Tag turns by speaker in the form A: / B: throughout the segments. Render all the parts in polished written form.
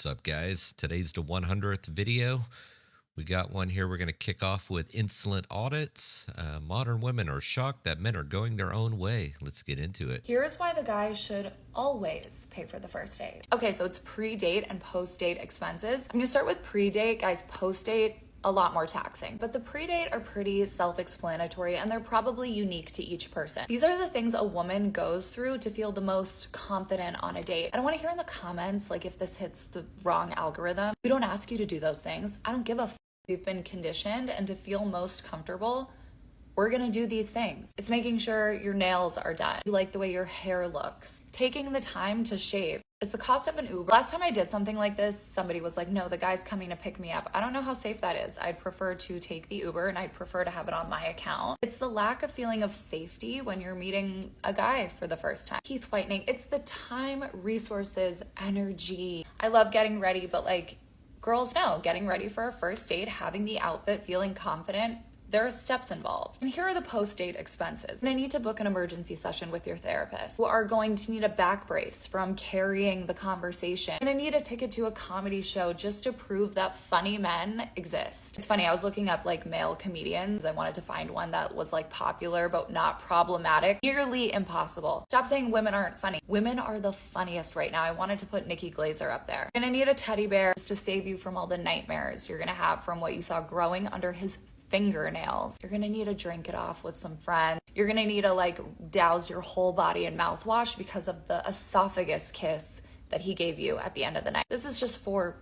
A: What's up, guys? Today's the 100th video. We got one here. We're going to kick off with insolent audits. Modern women are shocked that men are going their own way. Let's get into it.
B: Here's why the guy should always pay for the first date. Okay, so it's pre-date and post-date expenses. I'm gonna start with pre-date. Guys, post-date, a lot more taxing. But the pre-date are pretty self-explanatory and they're probably unique to each person. These are the things a woman goes through to feel the most confident on a date. I don't want to hear in the comments like if this hits the wrong algorithm. We don't ask you to do those things. I don't give a f. We've been conditioned, and to feel most comfortable, we're gonna do these things. It's making sure your nails are done. You like the way your hair looks. Taking the time to shave. It's the cost of an Uber. Last time I did something like this, somebody was like, no, the guy's coming to pick me up. I don't know how safe that is. I'd prefer to take the Uber and I'd prefer to have it on my account. It's the lack of feeling of safety when you're meeting a guy for the first time. Teeth whitening. It's the time, resources, energy. I love getting ready, but like, girls know, getting ready for a first date, having the outfit, feeling confident, there are steps involved. And here are the post-date expenses. You're gonna need to book an emergency session with your therapist. You are going to need a back brace from carrying the conversation. You're gonna need a ticket to a comedy show just to prove that funny men exist. It's funny, I was looking up like male comedians. I wanted to find one that was like popular but not problematic. Nearly impossible. Stop saying women aren't funny. Women are the funniest right now. I wanted to put Nikki Glaser up there. You're gonna need a teddy bear just to save you from all the nightmares you're gonna have from what you saw growing under his fingernails. You're gonna need to drink it off with some friends. You're gonna need to like douse your whole body in mouthwash because of the esophagus kiss that he gave you at the end of the night. This is just for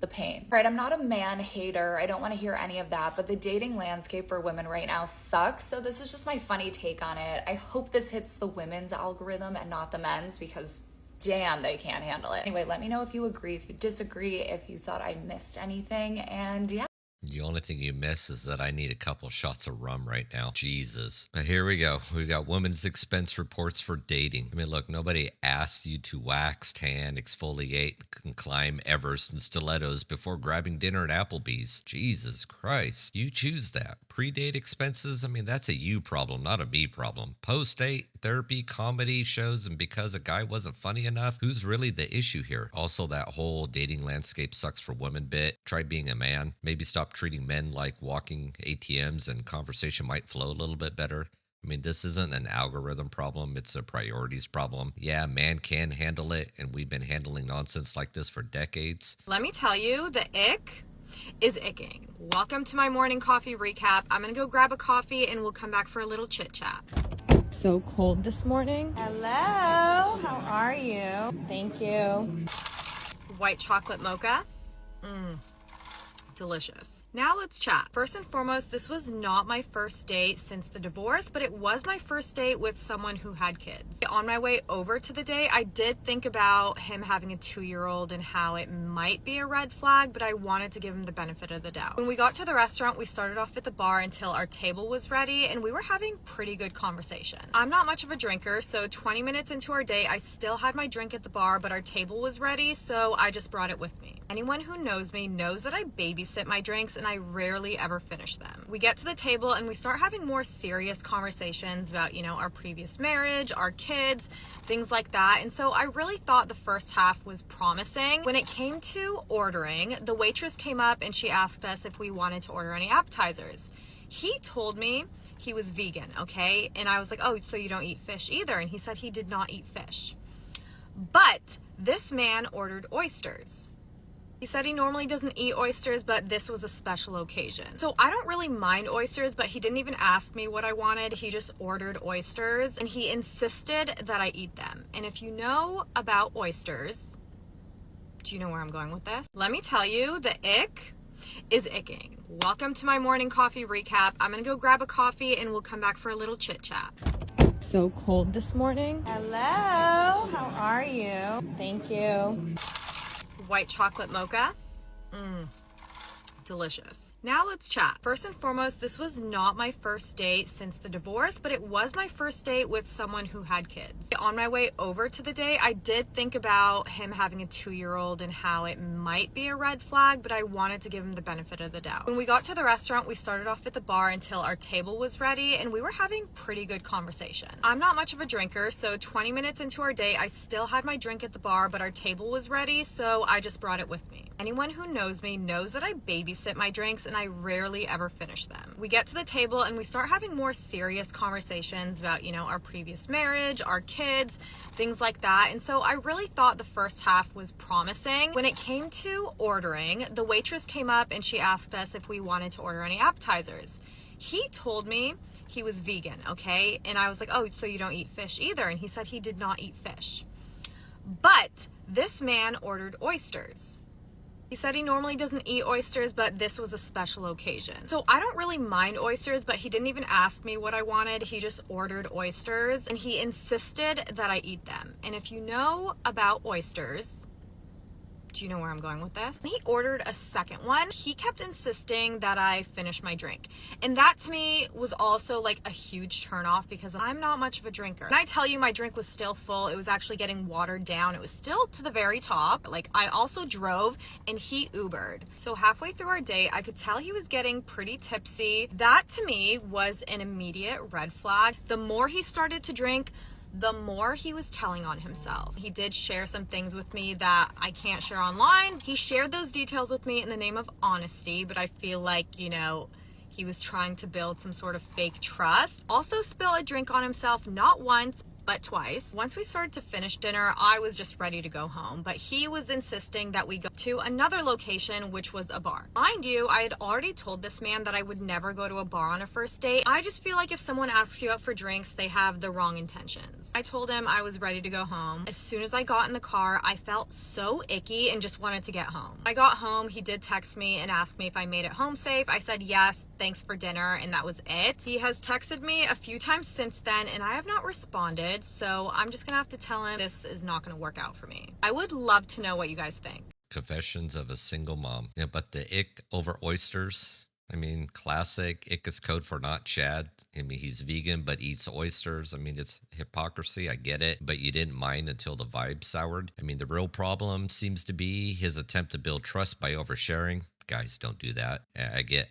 B: the pain. Right, I'm not a man hater. I don't want to hear any of that, but the dating landscape for women right now sucks. So this is just my funny take on it. I hope this hits the women's algorithm and not the men's, because damn, they can't handle it. Anyway, let me know if you agree, if you disagree, if you thought I missed anything, and yeah.
A: The only thing you miss is that I need a couple shots of rum right now. Jesus. But here we go. We got women's expense reports for dating. I mean, look, nobody asked you to wax, tan, exfoliate, and climb Everest in stilettos before grabbing dinner at Applebee's. Jesus Christ. You choose that. Pre-date expenses, I mean, that's a you problem, not a me problem. Post-date, therapy, comedy shows, and because a guy wasn't funny enough, who's really the issue here? Also, that whole dating landscape sucks for women bit. Try being a man. Maybe stop treating men like walking ATMs and conversation might flow a little bit better. I mean, this isn't an algorithm problem, it's a priorities problem. Yeah, man can handle it, and we've been handling nonsense like this for decades.
C: Let me tell you, the ick is icking. Welcome to my morning coffee recap. I'm gonna go grab a coffee and we'll come back for a little chit chat. So cold this morning. Hello, how are you? Thank you. White chocolate mocha. Delicious. Now let's chat. First and foremost, this was not my first date since the divorce, but it was my first date with someone who had kids. On my way over to the date, I did think about him having a 2-year-old and how it might be a red flag, but I wanted to give him the benefit of the doubt. When we got to the restaurant, we started off at the bar until our table was ready, and we were having pretty good conversation. I'm not much of a drinker, so 20 minutes into our date, I still had my drink at the bar, but our table was ready, so I just brought it with me. Anyone who knows me knows that I babysit my drinks and I rarely ever finish them. We get to the table and we start having more serious conversations about, our previous marriage, our kids, things like that. And so I really thought the first half was promising. When it came to ordering, the waitress came up and she asked us if we wanted to order any appetizers. He told me he was vegan, okay? And I was like, oh, so you don't eat fish either? And he said he did not eat fish. But this man ordered oysters. He said he normally doesn't eat oysters, but this was a special occasion. So I don't really mind oysters, but he didn't even ask me what I wanted. He just ordered oysters and he insisted that I eat them. And if you know about oysters, do you know where I'm going with this? Let me tell you, the ick is icking. Welcome to my morning coffee recap. I'm gonna go grab a coffee and we'll come back for a little chit chat. So cold this morning. Hello, how are you? Thank you. White chocolate mocha. delicious. Now let's chat. First and foremost, this was not my first date since the divorce, but it was my first date with someone who had kids. On my way over to the date, I did think about him having a 2-year-old and how it might be a red flag, but I wanted to give him the benefit of the doubt. When we got to the restaurant, we started off at the bar until our table was ready, and we were having pretty good conversation. I'm not much of a drinker, so 20 minutes into our date, I still had my drink at the bar, but our table was ready, so I just brought it with me. Anyone who knows me knows that I babysit my drinks and I rarely ever finish them. We get to the table and we start having more serious conversations about, our previous marriage, our kids, things like that. And so I really thought the first half was promising. When it came to ordering, the waitress came up and she asked us if we wanted to order any appetizers. He told me he was vegan, okay? And I was like, oh, so you don't eat fish either? And he said he did not eat fish. But this man ordered oysters. He said he normally doesn't eat oysters, but this was a special occasion. So I don't really mind oysters, but he didn't even ask me what I wanted. He just ordered oysters and he insisted that I eat them. And if you know about oysters, do you know where I'm going with this? He ordered a second one. He kept insisting that I finish my drink. And that to me was also like a huge turnoff because I'm not much of a drinker. And I tell you, my drink was still full. It was actually getting watered down. It was still to the very top. Like, I also drove and he Ubered. So halfway through our date, I could tell he was getting pretty tipsy. That to me was an immediate red flag. The more he started to drink, the more he was telling on himself. He did share some things with me that I can't share online. He shared those details with me in the name of honesty, but I feel like, he was trying to build some sort of fake trust. Also spill a drink on himself, not once, but twice. Once we started to finish dinner, I was just ready to go home, but he was insisting that we go to another location, which was a bar. Mind you, I had already told this man that I would never go to a bar on a first date. I just feel like if someone asks you out for drinks, they have the wrong intentions. I told him I was ready to go home. As soon as I got in the car, I felt so icky and just wanted to get home. I got home, he did text me and asked me if I made it home safe. I said yes, thanks for dinner, and that was it. He has texted me a few times since then, and I have not responded. So I'm just gonna have to tell him this is not gonna work out for me. I would love to know what you guys think.
A: Confessions of a single mom. Yeah, but the ick over oysters, classic. Ick is code for not Chad. He's vegan but eats oysters. It's hypocrisy. I get it. But you didn't mind until the vibe soured. The real problem seems to be his attempt to build trust by oversharing. Guys, don't do that.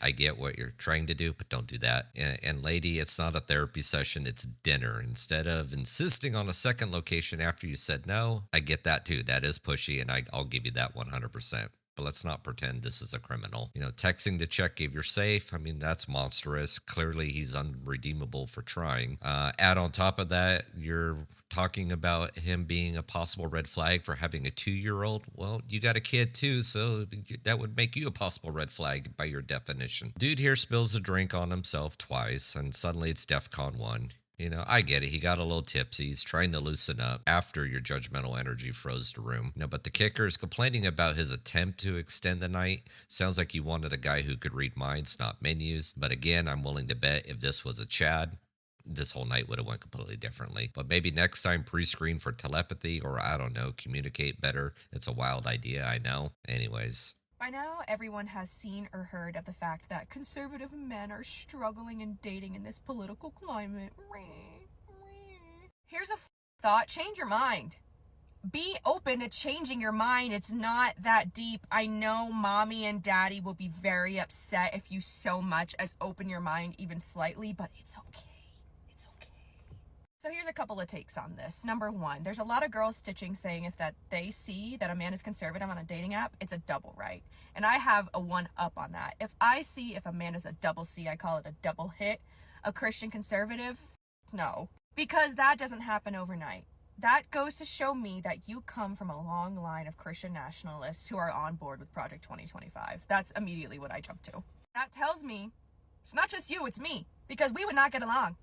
A: I get what you're trying to do, but don't do that. And lady, it's not a therapy session, it's dinner. Instead of insisting on a second location after you said no, I get that too. That is pushy, and I'll give you that 100%. But let's not pretend this is a criminal. Texting to check if you're safe, that's monstrous. Clearly, he's unredeemable for trying. Add on top of that, you're talking about him being a possible red flag for having a 2-year-old. Well, you got a kid too, so that would make you a possible red flag by your definition. Dude here spills a drink on himself twice, and suddenly it's DEFCON 1. I get it. He got a little tipsy. He's trying to loosen up after your judgmental energy froze the room. But the kicker is complaining about his attempt to extend the night. Sounds like you wanted a guy who could read minds, not menus. But again, I'm willing to bet if this was a Chad, this whole night would have went completely differently. But maybe next time pre-screen for telepathy, or I don't know, communicate better. It's a wild idea, I know. Anyways.
D: By now, everyone has seen or heard of the fact that conservative men are struggling in dating in this political climate. Here's a thought. Change your mind. Be open to changing your mind. It's not that deep. I know mommy and daddy will be very upset if you so much as open your mind even slightly, but it's okay. It's okay. So here's a couple of takes on this. Number one, there's a lot of girls stitching saying if that they see that a man is conservative on a dating app, it's a double right. And I have a 1-up on that. If I see if a man is a double C, I call it a double hit. A Christian conservative, no. Because that doesn't happen overnight. That goes to show me that you come from a long line of Christian nationalists who are on board with Project 2025. That's immediately what I jump to. That tells me it's not just you, it's me. Because we would not get along.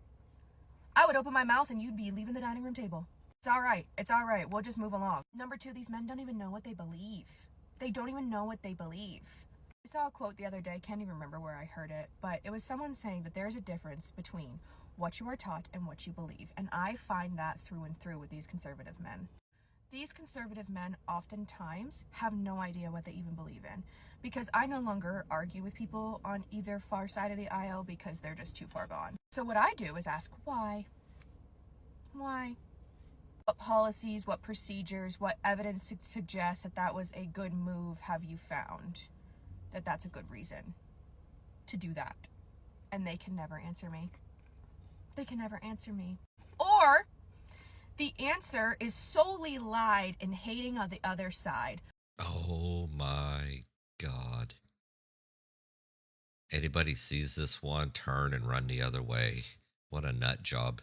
D: I would open my mouth and you'd be leaving the dining room table. It's all right. It's all right. We'll just move along. Number two, these men don't even know what they believe. They don't even know what they believe. I saw a quote the other day, can't even remember where I heard it, but it was someone saying that there's a difference between what you are taught and what you believe. And I find that through and through with these conservative men. These conservative men oftentimes have no idea what they even believe in, because I no longer argue with people on either far side of the aisle because they're just too far gone. So what I do is ask why. Why? What policies, what procedures, what evidence suggests that that was a good move have you found? That that's a good reason to do that? And they can never answer me. They can never answer me. Or the answer is solely lied and hating on the other side.
A: Oh my God. Anybody sees this one, turn and run the other way. What a nut job.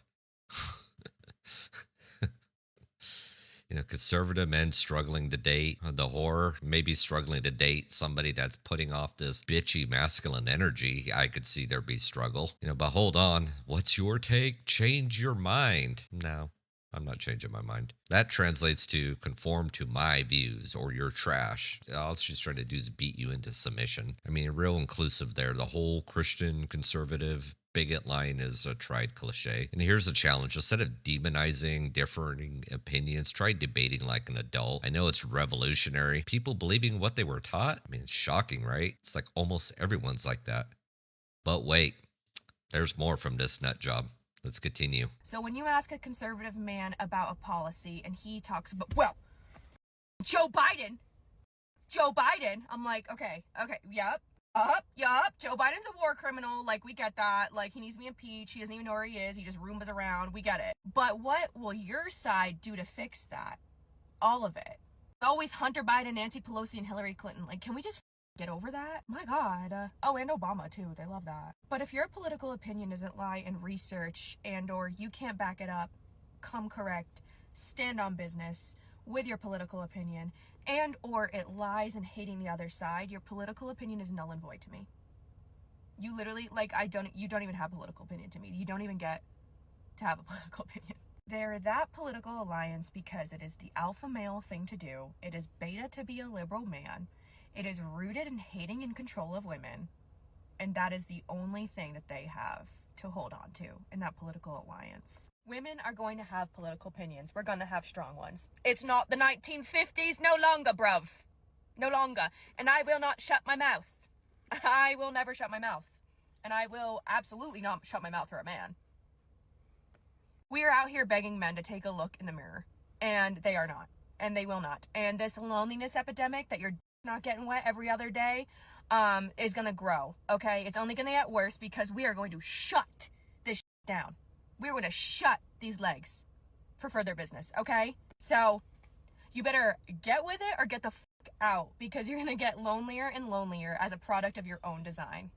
A: Conservative men struggling to date, the horror, maybe struggling to date somebody that's putting off this bitchy masculine energy. I could see there be struggle. But hold on. What's your take? Change your mind. No, I'm not changing my mind. That translates to conform to my views or you're trash. All she's trying to do is beat you into submission. I mean, real inclusive there. The whole Christian conservative bigot line is a tried cliche. And here's the challenge. Instead of demonizing differing opinions, try debating like an adult. I know it's revolutionary. People believing what they were taught? I mean, it's shocking, right? It's like almost everyone's like that. But wait, there's more from this nut job. Let's continue.
D: So when you ask a conservative man about a policy and he talks about, well, Joe Biden, I'm like, okay, yep. Joe Biden's a war criminal. Like, we get that. Like, he needs to be impeached. He doesn't even know where he is. He just roombas around. We get it. But what will your side do to fix that? All of it. Always Hunter Biden, Nancy Pelosi, and Hillary Clinton. Like, can we just get over that? My God. Oh, and Obama, too. They love that. But if your political opinion doesn't lie in research and or you can't back it up, come correct, stand on business with your political opinion, and or it lies in hating the other side, your political opinion is null and void to me. You literally, you don't even have a political opinion to me. You don't even get to have a political opinion. They're that political alliance because it is the alpha male thing to do. It is beta to be a liberal man. It is rooted in hating and control of women. And that is the only thing that they have to hold on to in that political alliance. Women are going to have political opinions. We're going to have strong ones. It's not the 1950s no longer, bruv. No longer. And I will not shut my mouth. I will never shut my mouth. And I will absolutely not shut my mouth for a man. We are out here begging men to take a look in the mirror. And they are not. And they will not. And this loneliness epidemic that you're not getting wet every other day is going to grow, okay? It's only going to get worse because we are going to shut this down. We're going to shut these legs for further business, okay? So you better get with it or get the fuck out because you're going to get lonelier and lonelier as a product of your own design.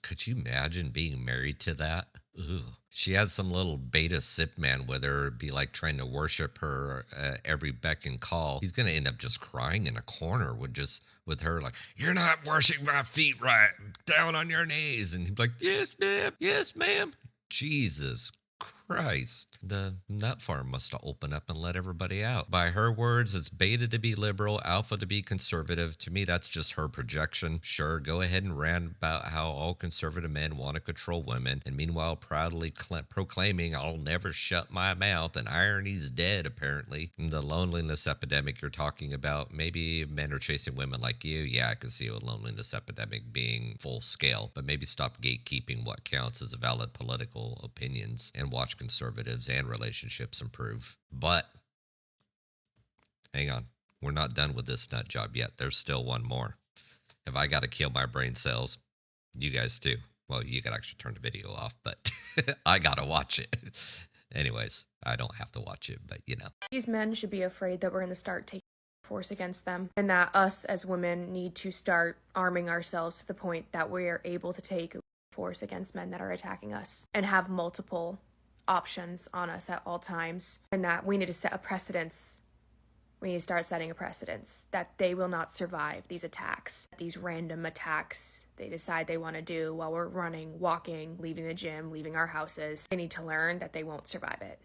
A: Could you imagine being married to that? Ugh. She had some little beta sip man with her, be like trying to worship her every beck and call. He's going to end up just crying in a corner with her like, you're not washing my feet right, down on your knees. And he'd be like, yes, ma'am. Jesus Christ. The nut farm must have opened up and let everybody out. By her words, it's beta to be liberal, alpha to be conservative. To me, that's just her projection. Sure, go ahead and rant about how all conservative men want to control women, and meanwhile proudly proclaiming, I'll never shut my mouth, and irony's dead, apparently. And the loneliness epidemic you're talking about, maybe men are chasing women like you. Yeah, I can see a loneliness epidemic being full scale, but maybe stop gatekeeping what counts as valid political opinions and watch conservatives and relationships improve. But hang on, we're not done with this nut job yet. There's still one more. If I got to kill my brain cells, you guys too. Well, you could actually turn the video off, but I got to watch it. Anyways, I don't have to watch it, but
E: These men should be afraid that we're going to start taking force against them, and that us as women need to start arming ourselves to the point that we are able to take force against men that are attacking us and have multiple options on us at all times, and that we need to set a precedence. We need to start setting a precedence that they will not survive these attacks, these random attacks they decide they want to do while we're running, walking, leaving the gym, leaving our houses. They need to learn that they won't survive it.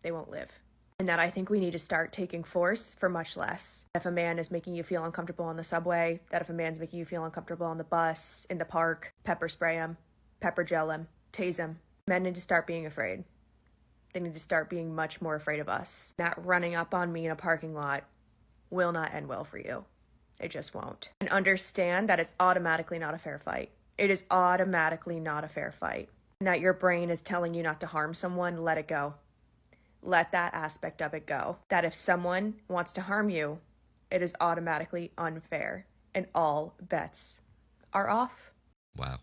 E: They won't live. And that I think we need to start taking force for much less. If a man is making you feel uncomfortable on the subway, that if a man's making you feel uncomfortable on the bus, in the park, pepper spray him, pepper gel him, tase him. Men need to start being afraid. They need to start being much more afraid of us. That running up on me in a parking lot will not end well for you. It just won't. And understand that it's automatically not a fair fight. It is automatically not a fair fight. And that your brain is telling you not to harm someone, let it go. Let that aspect of it go. That if someone wants to harm you, it is automatically unfair. And all bets are off.
A: Wow.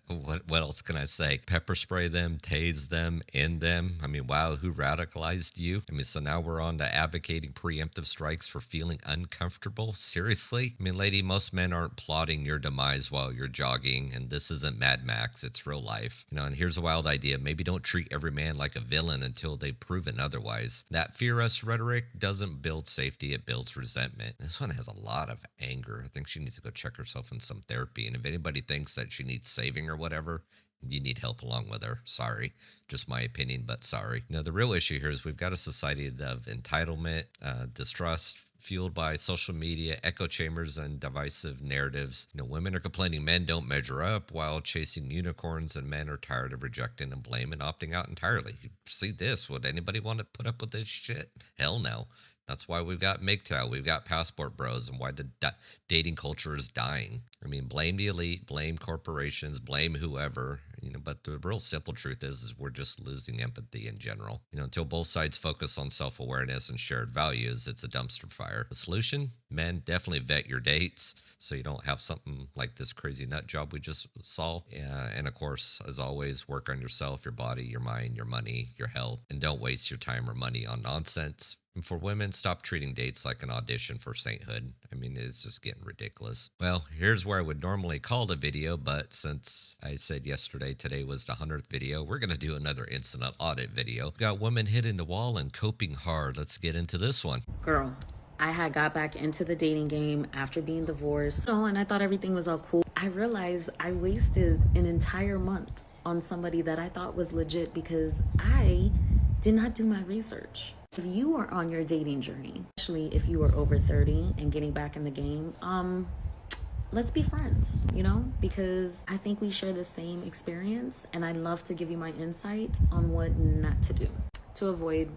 A: What else can I say? Pepper spray them, tase them, end them. I mean, wow, who radicalized you? I mean, so now we're on to advocating preemptive strikes for feeling uncomfortable? Seriously? I mean, lady, most men aren't plotting your demise while you're jogging, and this isn't Mad Max, it's real life. You know, and here's a wild idea. Maybe don't treat every man like a villain until they've proven otherwise. That fear us rhetoric doesn't build safety, it builds resentment. This one has a lot of anger. I think she needs to go check herself in some therapy, and if anybody thinks that she needs saving or whatever, you need help along with her. Sorry. Just my opinion, but sorry. You know, the real issue here is we've got a society of entitlement, distrust, fueled by social media, echo chambers, and divisive narratives. You know, women are complaining men don't measure up while chasing unicorns, and men are tired of rejecting and blame and opting out entirely. You see this? Would anybody want to put up with this shit? Hell no. That's why we've got MGTOW, we've got passport bros, and why the dating culture is dying. I mean, blame the elite, blame corporations, blame whoever, you know, but the real simple truth is we're just losing empathy in general. You know, until both sides focus on self-awareness and shared values, it's a dumpster fire. The solution? Men, definitely vet your dates so you don't have something like this crazy nut job we just saw. And of course, as always, work on yourself, your body, your mind, your money, your health, and don't waste your time or money on nonsense. And for women, stop treating dates like an audition for sainthood. I mean, it's just getting ridiculous. Well, here's where I would normally call the video, but since I said yesterday, today was the 100th video, we're going to do another incident audit video. We've got women hitting the wall and coping hard. Let's get into this one.
F: Girl, I had got back into the dating game after being divorced, and I thought everything was all cool. I realized I wasted an entire month on somebody that I thought was legit because I did not do my research. If you are on your dating journey, especially if you are over 30 and getting back in the game, let's be friends, you know, because I think we share the same experience, and I'd love to give you my insight on what not to do to avoid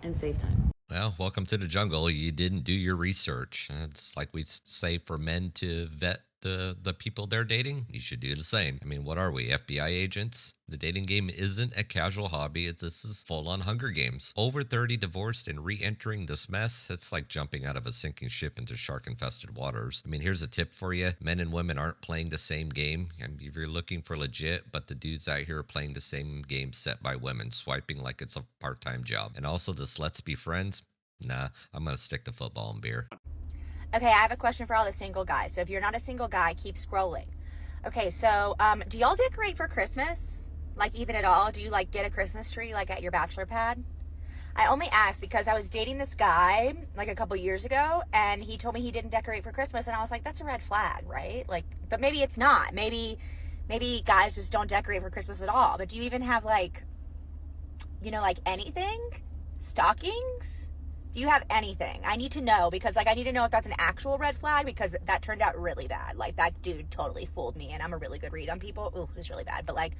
F: and save time.
A: Well, welcome to the jungle. You didn't do your research. It's like we say for men to vet the people they're dating. You should do the same. I mean, what are we, FBI agents? The dating game isn't a casual hobby. This is full-on Hunger Games. Over 30 divorced and re-entering this mess, it's like jumping out of a sinking ship into shark-infested waters. I mean, here's a tip for you. Men and women aren't playing the same game. I mean, if you're looking for legit, but the dudes out here are playing the same game set by women, swiping like it's a part-time job. And also this let's be friends. Nah, I'm going to stick to football and beer.
G: Okay, I have a question for all the single guys. So if you're not a single guy, keep scrolling. Okay, so do y'all decorate for Christmas? Like even at all? Do you like get a Christmas tree like at your bachelor pad? I only asked because I was dating this guy like a couple years ago, and he told me he didn't decorate for Christmas, and I was like, that's a red flag, right? Like, but maybe it's not. Maybe guys just don't decorate for Christmas at all. But do you even have like, you know, like anything? Stockings? Do you have anything? I need to know because like I need to know if that's an actual red flag because that turned out really bad. Like that dude totally fooled me, and I'm a really good read on people. Ooh, it was really bad. But like,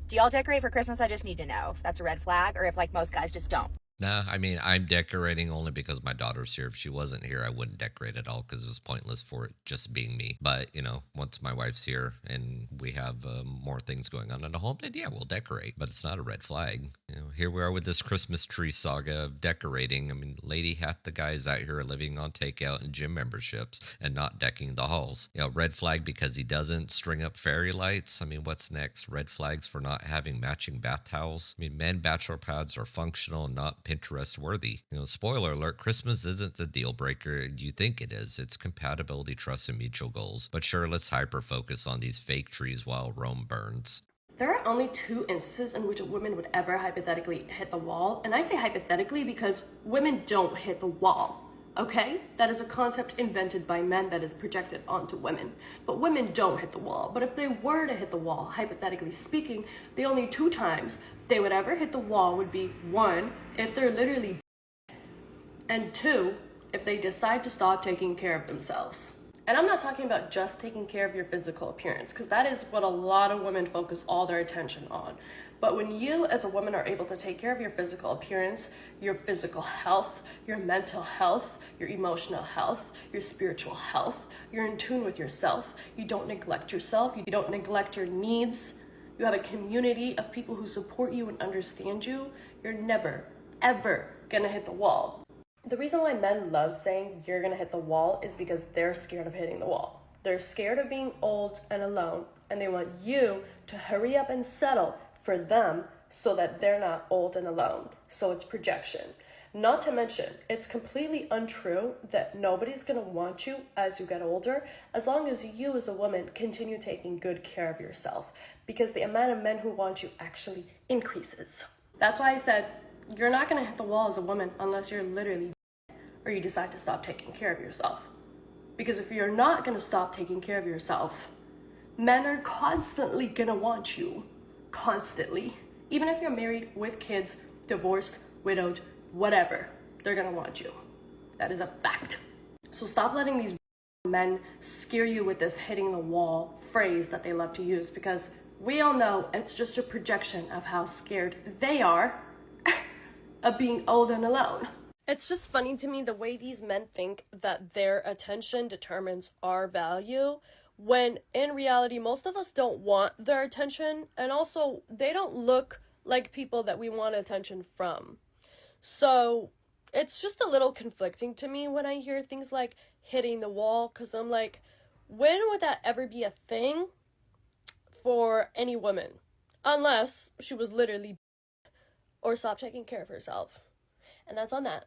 G: do y'all decorate for Christmas? I just need to know if that's a red flag or if like most guys just don't.
A: Nah, I mean, I'm decorating only because my daughter's here. If she wasn't here, I wouldn't decorate at all because it was pointless for it just being me. But, you know, once my wife's here and we have more things going on in the home, then yeah, we'll decorate. But it's not a red flag. You know, here we are with this Christmas tree saga of decorating. I mean, lady, half the guys out here are living on takeout and gym memberships and not decking the halls. You know, red flag because he doesn't string up fairy lights. I mean, what's next? Red flags for not having matching bath towels. I mean, men bachelor pads are functional and not Pinterest worthy. You know, spoiler alert, Christmas isn't the deal breaker you think it is. It's compatibility, trust, and mutual goals. But sure, let's hyper focus on these fake trees while Rome burns.
H: There are only 2 instances in which a woman would ever hypothetically hit the wall. And I say hypothetically because women don't hit the wall. Okay? That is a concept invented by men that is projected onto women. But women don't hit the wall. But if they were to hit the wall, hypothetically speaking, the only 2 times they would ever hit the wall would be 1, if they're literally dead, and 2, if they decide to stop taking care of themselves. And I'm not talking about just taking care of your physical appearance, because that is what a lot of women focus all their attention on. But when you as a woman are able to take care of your physical appearance, your physical health, your mental health, your emotional health, your spiritual health, you're in tune with yourself, you don't neglect yourself, you don't neglect your needs, you have a community of people who support you and understand you, you're never, ever gonna hit the wall. The reason why men love saying you're gonna hit the wall is because they're scared of hitting the wall. They're scared of being old and alone, and they want you to hurry up and settle for them so that they're not old and alone. So it's projection. Not to mention, it's completely untrue that nobody's gonna want you as you get older, as long as you as a woman continue taking good care of yourself, because the amount of men who want you actually increases. That's why I said, you're not gonna hit the wall as a woman unless you're literally or you decide to stop taking care of yourself. Because if you're not gonna stop taking care of yourself, men are constantly gonna want you. Constantly. Even if you're married with kids, divorced, widowed, whatever, they're gonna want you. That is a fact. So stop letting these men scare you with this hitting the wall phrase that they love to use, because we all know it's just a projection of how scared they are of being old and alone. It's just funny to me the way these men think that their attention determines our value, when in reality most of us don't want their attention, and also they don't look like people that we want attention from. So it's just a little conflicting to me when I hear things like hitting the wall, because I'm like, when would that ever be a thing for any woman? Unless she was literally or stopped taking care of herself. And that's on that.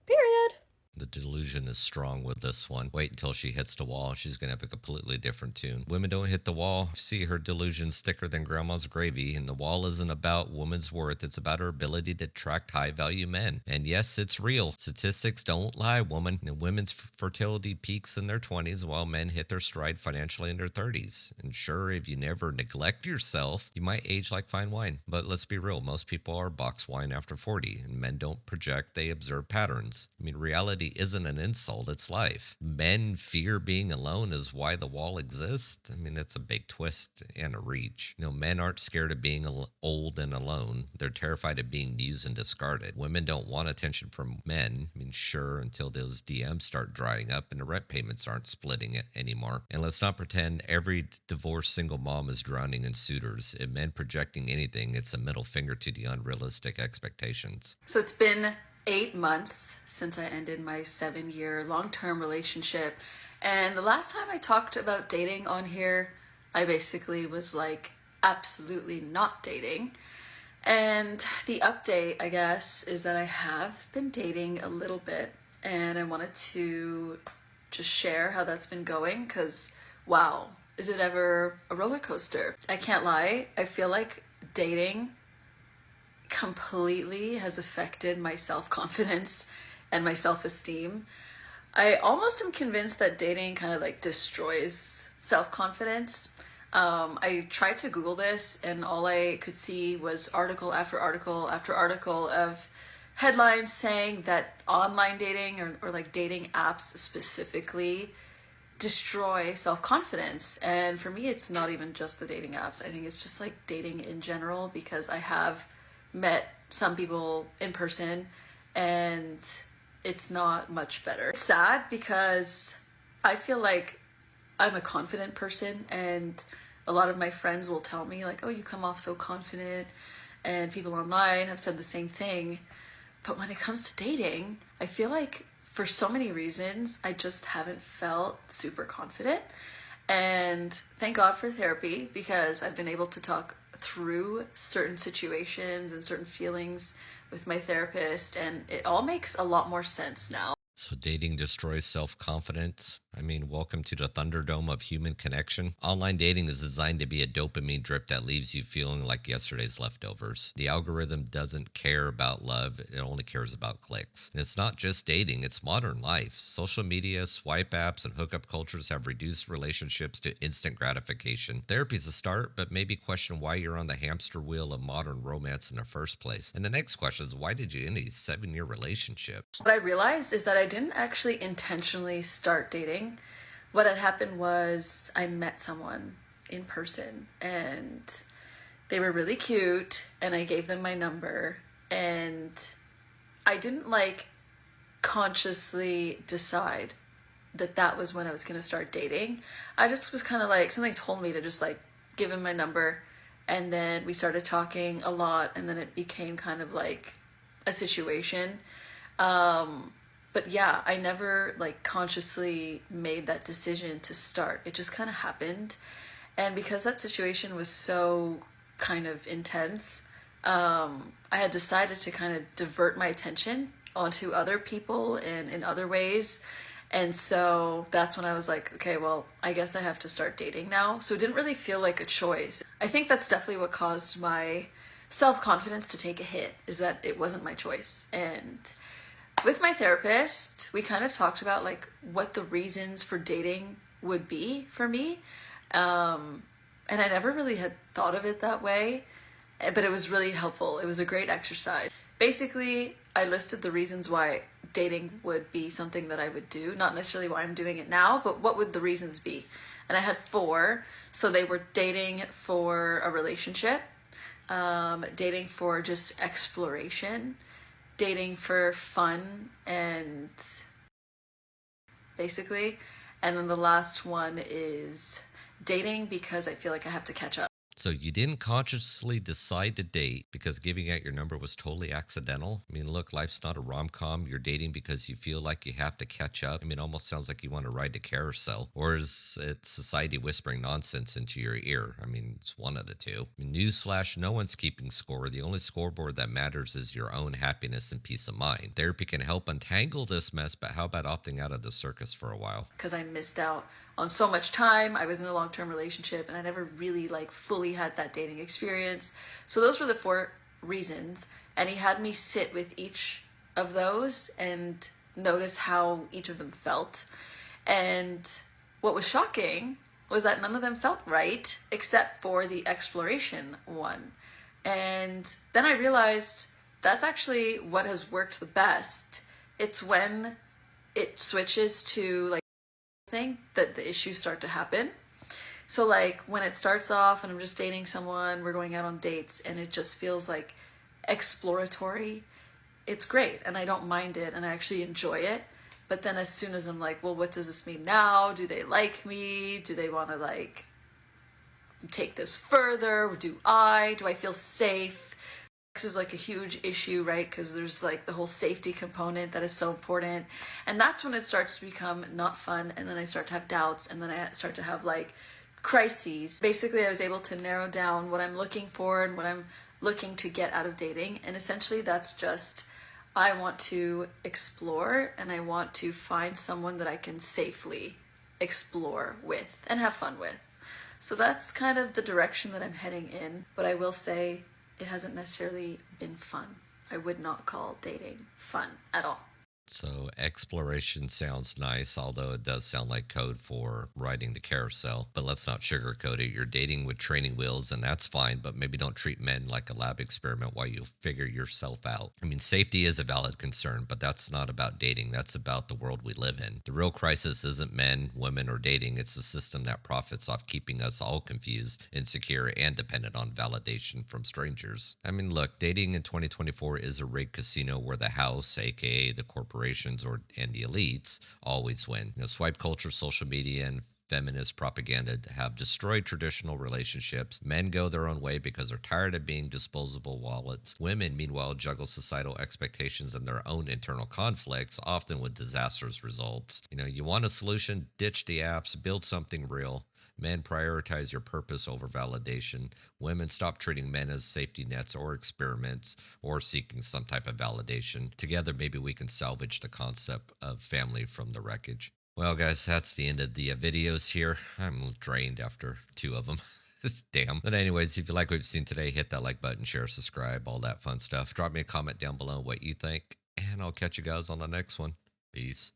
H: Period.
A: The delusion is strong with this one. Wait until she hits the wall. She's going to have a completely different tune. Women don't hit the wall. See, her delusion's thicker than grandma's gravy. And the wall isn't about woman's worth. It's about her ability to attract high-value men. And yes, it's real. Statistics don't lie, woman. And women's fertility peaks in their 20s while men hit their stride financially in their 30s. And sure, if you never neglect yourself, you might age like fine wine. But let's be real. Most people are box wine after 40. And men don't project. They observe patterns. I mean, reality isn't an insult, it's life. Men fear being alone is why the wall exists. I mean, that's a big twist and a reach. Men aren't scared of being old and alone. They're terrified of being used and discarded. Women don't want attention from men. I mean, sure, until those DMs start drying up and the rent payments aren't splitting it anymore. And let's not pretend every divorced single mom is drowning in suitors. If men projecting anything, it's a middle finger to the unrealistic expectations.
I: So it's been 8 months since I ended my 7-year long-term relationship, and the last time I talked about dating on here, I basically was like, absolutely not dating. And the update, I guess, is that I have been dating a little bit, and I wanted to just share how that's been going, because wow, is it ever a roller coaster? I can't lie, I feel like dating completely has affected my self-confidence and my self-esteem. I almost am convinced that dating kind of like destroys self-confidence. I tried to Google this, and all I could see was article after article after article of headlines saying that online dating or like dating apps specifically destroy self-confidence. And for me, it's not even just the dating apps. I think it's just like dating in general, because I have met some people in person and it's not much better. It's sad because I feel like I'm a confident person, and a lot of my friends will tell me like, oh, you come off so confident, and people online have said the same thing. But when it comes to dating, I feel like for so many reasons, I just haven't felt super confident. And thank God for therapy, because I've been able to talk through certain situations and certain feelings with my therapist, and it all makes a lot more sense now.
A: So dating destroys self-confidence? I mean, welcome to the Thunderdome of human connection. Online dating is designed to be a dopamine drip that leaves you feeling like yesterday's leftovers. The algorithm doesn't care about love, it only cares about clicks. And it's not just dating, it's modern life. Social media, swipe apps, and hookup cultures have reduced relationships to instant gratification. Therapy's a start, but maybe question why you're on the hamster wheel of modern romance in the first place. And the next question is, why did you end a 7-year relationship?
I: What I realized is that I didn't actually intentionally start dating. What had happened was I met someone in person and they were really cute and I gave them my number, and I didn't like consciously decide that that was when I was going to start dating. I just was kind of like, something told me to just like give him my number, and then we started talking a lot, and then it became kind of like a situation. But yeah, I never like consciously made that decision to start. It just kind of happened. And because that situation was so kind of intense, I had decided to kind of divert my attention onto other people and in other ways. And so that's when I was like, okay, well, I guess I have to start dating now. So it didn't really feel like a choice. I think that's definitely what caused my self-confidence to take a hit, is that it wasn't my choice. And with my therapist, we kind of talked about like what the reasons for dating would be for me. And I never really had thought of it that way, but it was really helpful. It was a great exercise. Basically, I listed the reasons why dating would be something that I would do, not necessarily why I'm doing it now, but what would the reasons be? And I had 4. So they were dating for a relationship, dating for just exploration, dating for fun, and basically, and then the last one is dating because I feel like I have to catch up.
A: So you didn't consciously decide to date because giving out your number was totally accidental? I mean, look, life's not a rom-com. You're dating because you feel like you have to catch up. I mean, it almost sounds like you want to ride the carousel. Or is it society whispering nonsense into your ear? I mean, it's one of the two. I mean, newsflash, no one's keeping score. The only scoreboard that matters is your own happiness and peace of mind. Therapy can help untangle this mess, but how about opting out of the circus for a while?
I: Because I missed out on so much time. I was in a long-term relationship and I never really like fully had that dating experience. So those were the 4 reasons, and he had me sit with each of those and notice how each of them felt. And what was shocking was that none of them felt right except for the exploration one. And then I realized that's actually what has worked the best. It's when it switches to like thing that the issues start to happen. So like when it starts off and I'm just dating someone, we're going out on dates, and it just feels like exploratory, it's great and I don't mind it and I actually enjoy it. But then as soon as I'm like, well, what does this mean now? Do they like me? Do they want to like take this further? Do I feel safe? This is like a huge issue, right? Because there's like the whole safety component that is so important. And that's when it starts to become not fun. And then I start to have doubts, and then I start to have like crises. Basically, I was able to narrow down what I'm looking for and what I'm looking to get out of dating. And essentially that's just, I want to explore and I want to find someone that I can safely explore with and have fun with. So that's kind of the direction that I'm heading in. But I will say, it hasn't necessarily been fun. I would not call dating fun at all.
A: So exploration sounds nice, although it does sound like code for riding the carousel. But let's not sugarcoat it. You're dating with training wheels, and that's fine, but maybe don't treat men like a lab experiment while you figure yourself out. I mean, safety is a valid concern, but that's not about dating. That's about the world we live in. The real crisis isn't men, women, or dating. It's the system that profits off keeping us all confused, insecure, and dependent on validation from strangers. I mean, look, dating in 2024 is a rigged casino where the house, aka the corporations and the elites, always win. You know, swipe culture, social media, and feminist propaganda have destroyed traditional relationships. Men go their own way because they're tired of being disposable wallets. Women, meanwhile, juggle societal expectations and their own internal conflicts, often with disastrous results. You know, you want a solution? Ditch the apps, build something real. Men, prioritize your purpose over validation. Women, stop treating men as safety nets or experiments or seeking some type of validation. Together, maybe we can salvage the concept of family from the wreckage. Well, guys, that's the end of the videos here. I'm drained after 2 of them. Damn. But anyways, if you like what you've seen today, hit that like button, share, subscribe, all that fun stuff. Drop me a comment down below what you think, and I'll catch you guys on the next one. Peace.